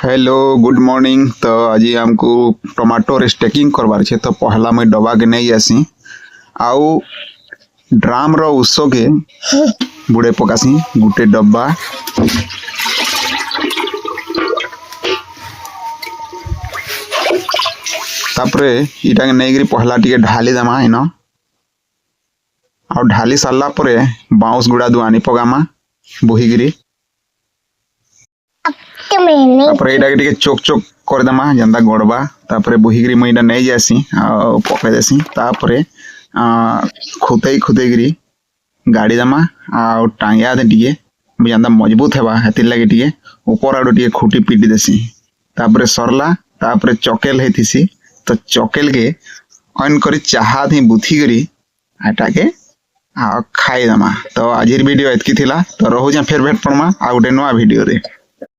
Hello good morning. तो आज हमको टमाटो स्टेकिंग करवार छे। तो पहला मैं डब्बा के नहीं आसी आउ ड्राम रो उस के बुड़े पकासी गुटे डब्बा तापरे इटा के नहीं पहला टी ढाली देमा इन आ ढाली सारा पर बाउंस गुड़ा दुआनी पकामा बोहीगिरी तापर एटा के चोक चोक कर देमा जंदा गड़बा तापर बोहीगिरी मैं इटा नहीं जासी आ पकाई देसी तापर खुतई खुतईगिरी गाड़ी देमा आ टांगिया दे टिके जंदा मजबूत हेबा हेतिर लगे टिके ऊपर आडो टिके खूटी पीटी देसी तापर सरला तापर चकेल हेतिसी तो चकेल के ऑन करी चाहा थी बुथी करी आटा के खाई देमा। तो आज वीडियो एतकी थिला। तो रहू फिर भेट पड़मा आ गोटे नुआ वीडियो रे।